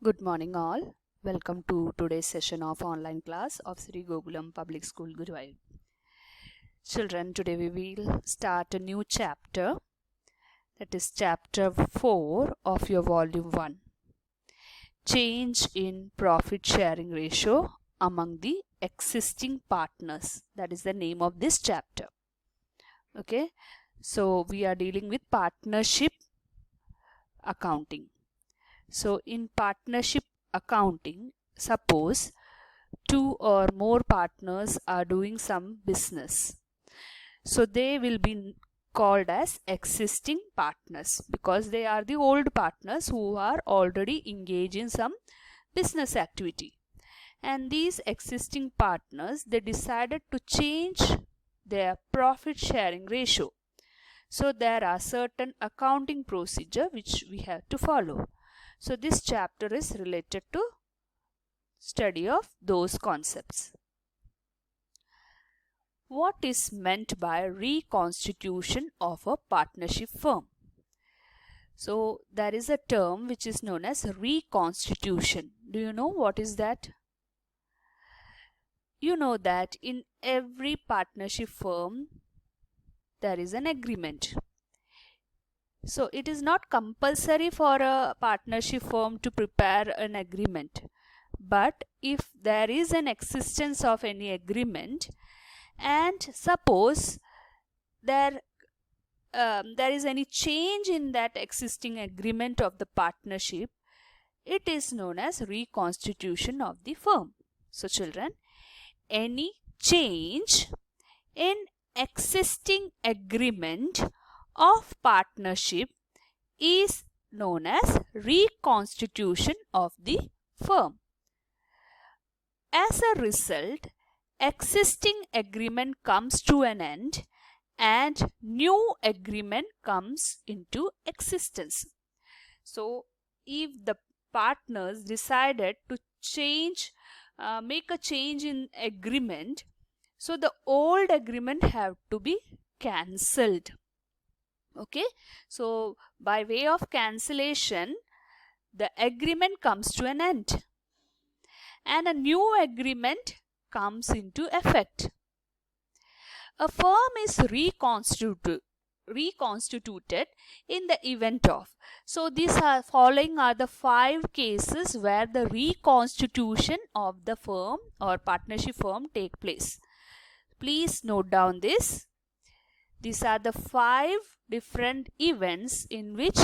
Good morning all. Welcome to today's session of online class of Sri Gokulam Public School, Guruvayur. Children, today we will start a new chapter, that is chapter 4 of your volume 1. Change in profit sharing ratio among the existing partners. That is the name of this chapter. Okay, so we are dealing with partnership accounting. So in partnership accounting, suppose 2 or more partners are doing some business. So they will be called as existing partners because they are the old partners who are already engaged in some business activity. And these existing partners, they decided to change their profit sharing ratio. So there are certain accounting procedure which we have to follow. So this chapter is related to study of those concepts. What is meant by reconstitution of a partnership firm? So there is a term which is known as reconstitution. Do you know what is that? You know that in every partnership firm there is an agreement. So it is not compulsory for a partnership firm to prepare an agreement. But if there is an existence of any agreement and suppose there is any change in that existing agreement of the partnership, it is known as reconstitution of the firm. So children, any change in existing agreement of partnership is known as reconstitution of the firm. As a result, existing agreement comes to an end and new agreement comes into existence. So if the partners decided to make a change in agreement, so the old agreement have to be cancelled. Okay, so by way of cancellation, the agreement comes to an end and a new agreement comes into effect. A firm is reconstituted in the event of. So these are following are the 5 cases where the reconstitution of the firm or partnership firm take place. Please note down this. These are the 5 different events in which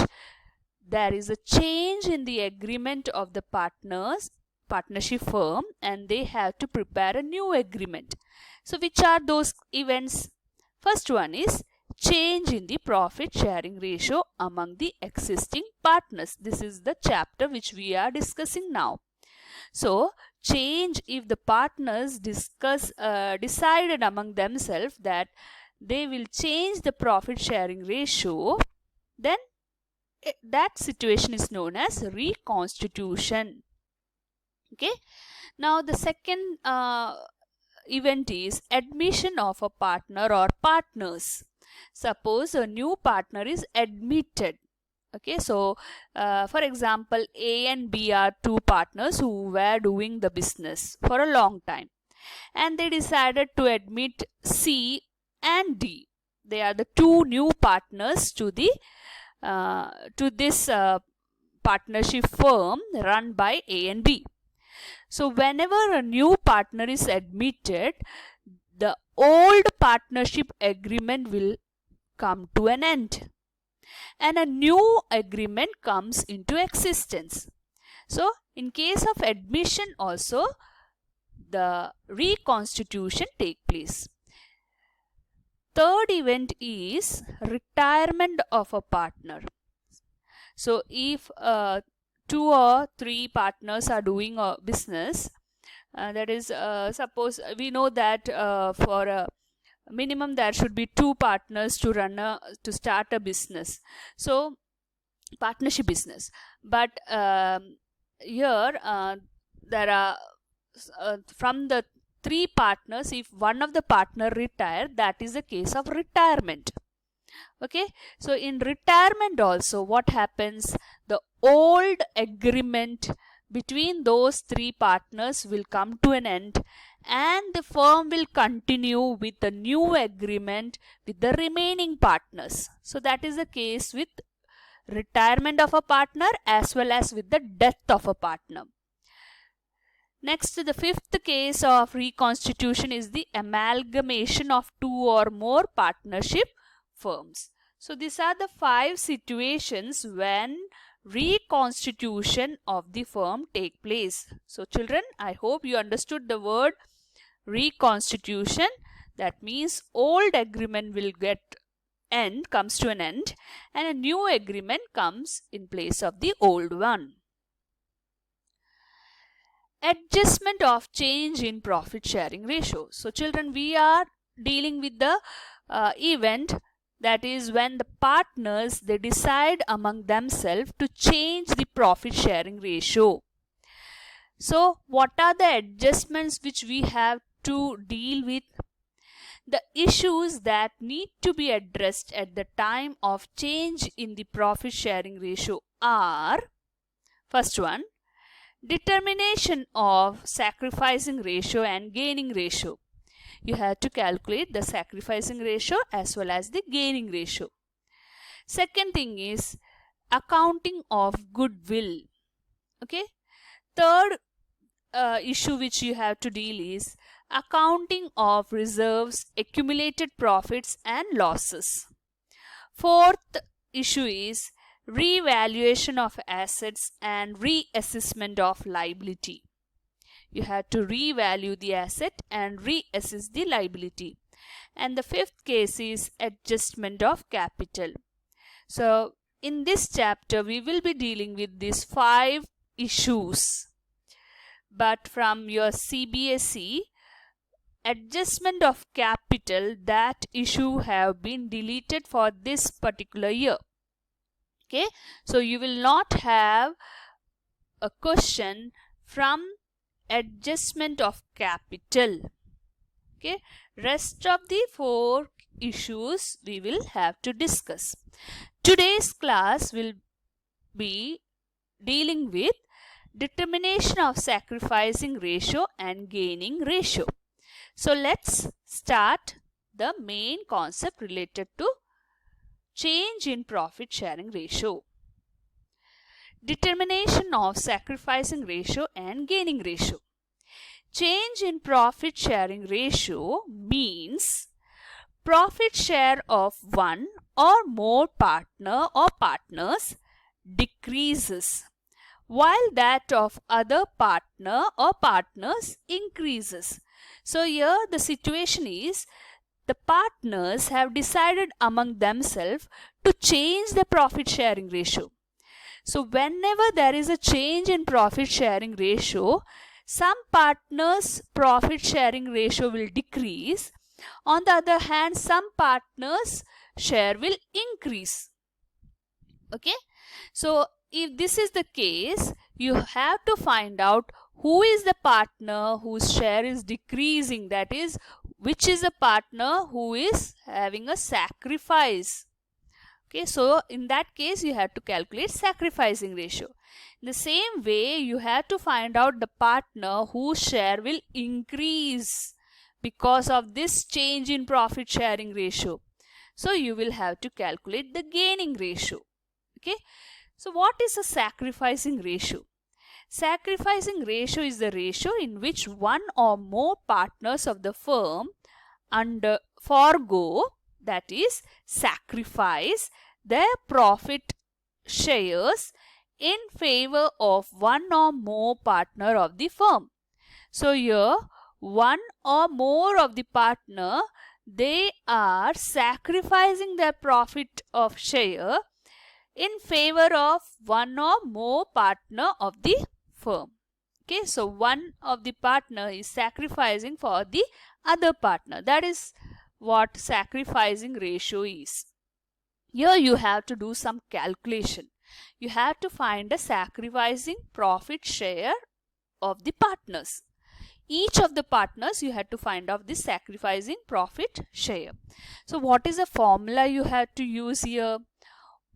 there is a change in the agreement of the partnership firm and they have to prepare a new agreement. So which are those events? First one is change in the profit sharing ratio among the existing partners. This is the chapter which we are discussing now. So change, if the partners decided among themselves that they will change the profit sharing ratio, then that situation is known as reconstitution. Okay. Now the second event is admission of a partner or partners. Suppose a new partner is admitted. Okay, so for example, A and B are 2 partners who were doing the business for a long time, and they decided to admit C and D. They are the 2 new partners to the to this partnership firm run by A and B. So whenever a new partner is admitted, the old partnership agreement will come to an end and a new agreement comes into existence. So in case of admission also, the reconstitution take place. Third event is retirement of a partner. So if 2 or 3 partners are doing a business, that is suppose we know that for a minimum there should be 2 partners to start a business, so partnership business. But here there are from the 3 partners, if one of the partner retire, that is a case of retirement. Okay, so in retirement also what happens, the old agreement between those three partners will come to an end and the firm will continue with a new agreement with the remaining partners. So that is the case with retirement of a partner as well as with the death of a partner. Next, the fifth case of reconstitution is the amalgamation of two or more partnership firms. So these are the 5 situations when reconstitution of the firm take place. So children, I hope you understood the word reconstitution. That means old agreement will comes to an end and a new agreement comes in place of the old one. Adjustment of change in profit sharing ratio. So children, we are dealing with the event that is when the partners, they decide among themselves to change the profit sharing ratio. So what are the adjustments which we have to deal with? The issues that need to be addressed at the time of change in the profit sharing ratio are: first one, determination of sacrificing ratio and gaining ratio. You have to calculate the sacrificing ratio as well as the gaining ratio. Second thing is accounting of goodwill. Okay. Third issue which you have to deal is accounting of reserves, accumulated profits and losses. Fourth issue is revaluation of assets and reassessment of liability. You have to revalue the asset and reassess the liability. And the fifth case is adjustment of capital. So in this chapter we will be dealing with these 5 issues. But from your CBSE, adjustment of capital, that issue have been deleted for this particular year. Okay, so you will not have a question from adjustment of capital. Okay, rest of the 4 issues we will have to discuss. Today's class will be dealing with determination of sacrificing ratio and gaining ratio. So let's start the main concept related to change in profit sharing ratio. Determination of sacrificing ratio and gaining ratio. Change in profit sharing ratio means profit share of one or more partner or partners decreases while that of other partner or partners increases. So here the situation is the partners have decided among themselves to change the profit sharing ratio. So whenever there is a change in profit sharing ratio, some partners' profit sharing ratio will decrease. On the other hand, some partners' share will increase. Okay. So if this is the case, you have to find out who is the partner whose share is decreasing, that is, which is a partner who is having a sacrifice. Okay, so in that case you have to calculate sacrificing ratio. In the same way, you have to find out the partner whose share will increase because of this change in profit sharing ratio. So you will have to calculate the gaining ratio. Okay. So what is a sacrificing ratio? Sacrificing ratio is the ratio in which one or more partners of the firm forgo, that is, sacrifice their profit shares in favor of one or more partner of the firm. So here one or more of the partner, they are sacrificing their profit of share in favor of one or more partner of the firm. Okay, so one of the partner is sacrificing for the other partner. That is what sacrificing ratio is. Here you have to do some calculation. You have to find a sacrificing profit share of the partners. Each of the partners you have to find out this sacrificing profit share. So what is the formula you have to use here?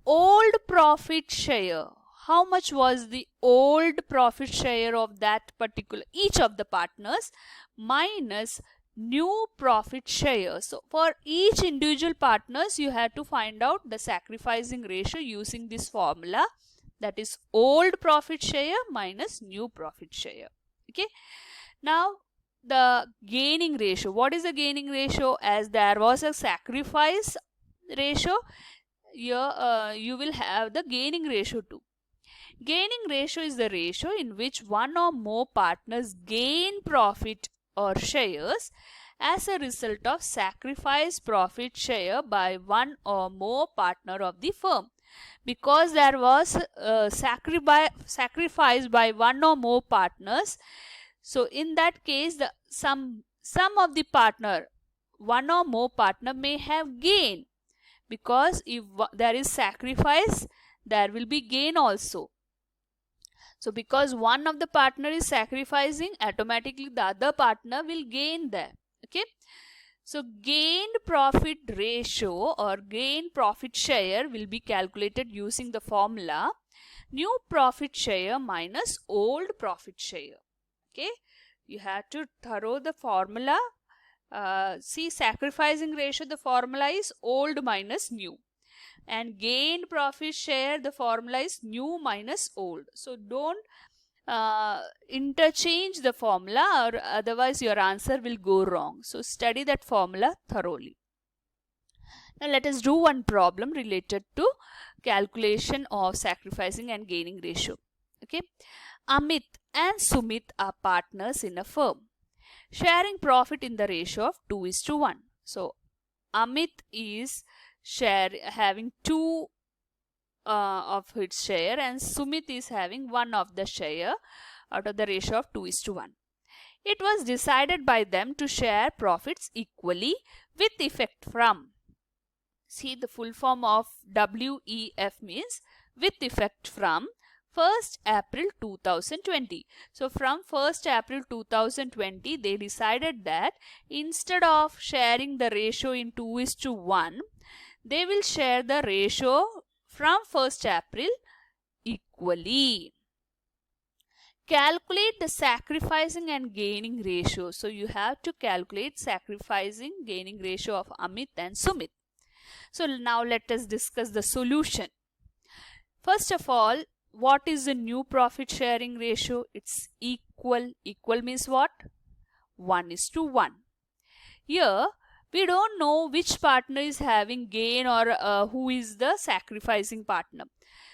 Old profit share. how much was the old profit share of that particular each of the partners minus new profit share. So for each individual partners you have to find out the sacrificing ratio using this formula, that is old profit share minus new profit share. Okay, now the gaining ratio. What is the gaining ratio? As there was a sacrifice ratio, here you will have the gaining ratio too. Gaining ratio is the ratio in which one or more partners gain profit or shares as a result of sacrifice profit share by one or more partner of the firm. Because there was sacrifice by one or more partners, so in that case the some of the partner, one or more partner may have gain, because if there is sacrifice there will be gain also. So because one of the partner is sacrificing, automatically the other partner will gain there. Okay, so gained profit ratio or gain profit share will be calculated using the formula new profit share minus old profit share. Okay, you have to thorough the formula. See, sacrificing ratio, the formula is old minus new, and gained profit share, the formula is new minus old. So don't interchange the formula, or otherwise your answer will go wrong. So study that formula thoroughly. Now let us do one problem related to calculation of sacrificing and gaining ratio. Okay, Amit and Sumit are partners in a firm, sharing profit in the ratio of 2:1. So Amit is having 2 of its share, and Sumit is having 1 of the share out of the ratio of 2:1. It was decided by them to share profits equally with effect from, see, the full form of WEF means with effect from 1st April 2020. So from 1st April 2020 they decided that instead of sharing the ratio in 2:1, they will share the ratio from 1st April equally. Calculate the sacrificing and gaining ratio. So you have to calculate sacrificing gaining ratio of Amit and Sumit. So now let us discuss the solution. First of all, what is the new profit sharing ratio? It's equal. Equal means what? 1:1. Here we don't know which partner is having gain or who is the sacrificing partner.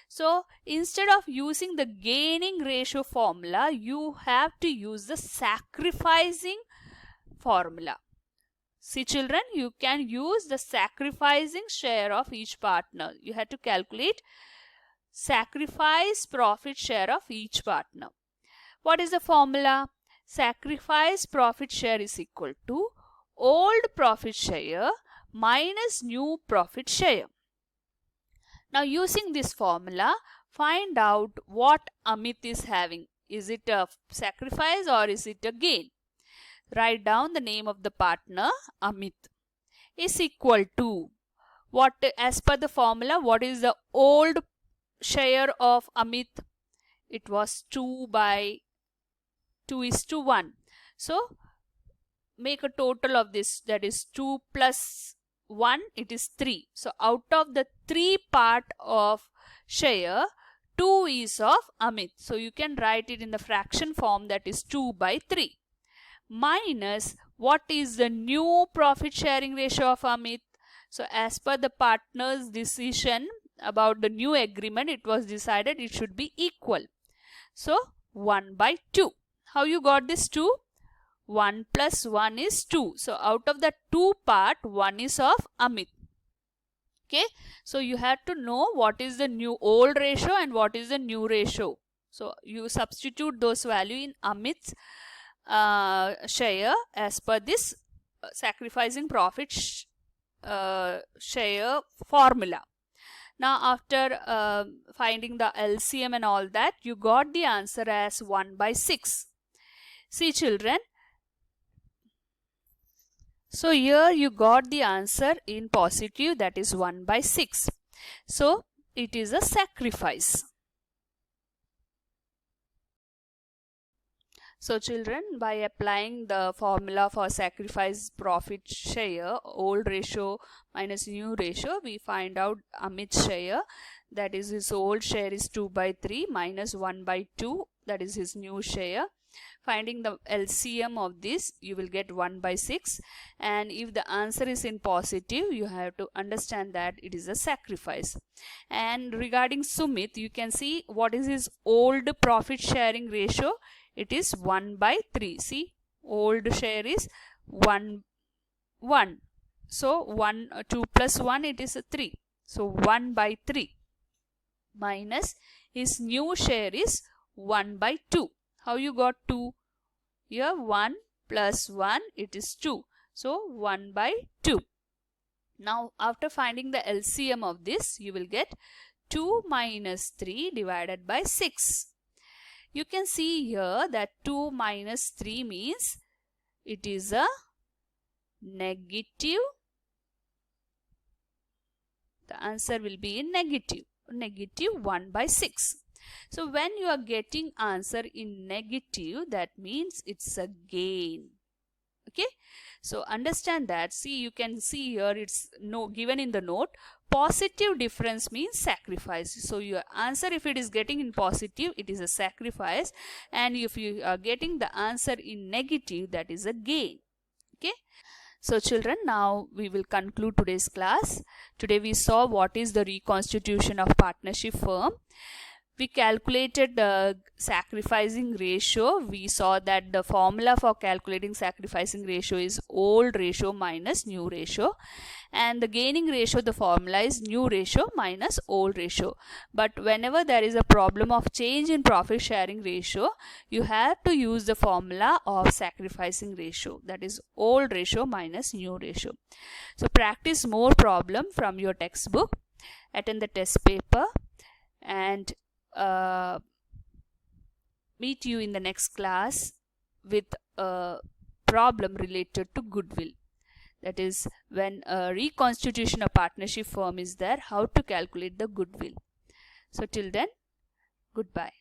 So instead of using the gaining ratio formula, you have to use the sacrificing formula. See children, you can use the sacrificing share of each partner. You have to calculate sacrifice profit share of each partner. What is the formula? Sacrifice profit share is equal to old profit share minus new profit share. Now using this formula, find out what Amit is having. Is it a sacrifice or is it a gain? Write down the name of the partner, Amit, is equal to what, as per the formula, what is the old share of Amit? It was 2:1. So make a total of this, that is 2 plus 1, it is 3. So out of the 3 part of share, 2 is of Amit. So you can write it in the fraction form, that is 2/3. Minus what is the new profit sharing ratio of Amit? So as per the partner's decision about the new agreement, it was decided it should be equal. So 1/2. How you got this 2? 1 plus 1 is 2. So out of the 2 part, 1 is of Amit. Okay. So you have to know what is the new old ratio and what is the new ratio. So you substitute those value in Amit's share as per this sacrificing profit share formula. Now after finding the LCM and all that, you got the answer as 1/6. See children, so here you got the answer in positive, that is 1/6. So it is a sacrifice. So children, by applying the formula for sacrifice profit share, old ratio minus new ratio, we find out Amit's share, that is his old share is 2/3 minus 1/2, that is his new share. Finding the LCM of this, you will get 1/6, and if the answer is in positive, you have to understand that it is a sacrifice. And regarding Sumit, you can see what is his old profit sharing ratio. It is 1/3. See, old share is 1. So 2 plus 1, it is a 3. So 1/3 minus his new share is 1/2. How you got 2? Here 1 plus 1, it is 2. So 1/2. Now after finding the LCM of this, you will get 2 minus 3 divided by 6. You can see here that 2 minus 3 means it is a negative. The answer will be in negative 1/6. So when you are getting answer in negative, that means it's a gain. Okay, so understand that. See, you can see here it's given in the note, positive difference means sacrifice. So your answer, if it is getting in positive, it is a sacrifice, and if you are getting the answer in negative, that is a gain. Okay, so children, now we will conclude today's class. Today we saw what is the reconstitution of partnership firm. We calculated the sacrificing ratio. We saw that the formula for calculating sacrificing ratio is old ratio minus new ratio, and the gaining ratio, the formula is new ratio minus old ratio. But whenever there is a problem of change in profit sharing ratio, you have to use the formula of sacrificing ratio, that is old ratio minus new ratio. So practice more problem from your textbook, attend the test paper, and meet you in the next class with a problem related to goodwill. That is, when a reconstitution of partnership firm is there, how to calculate the goodwill. So till then, goodbye.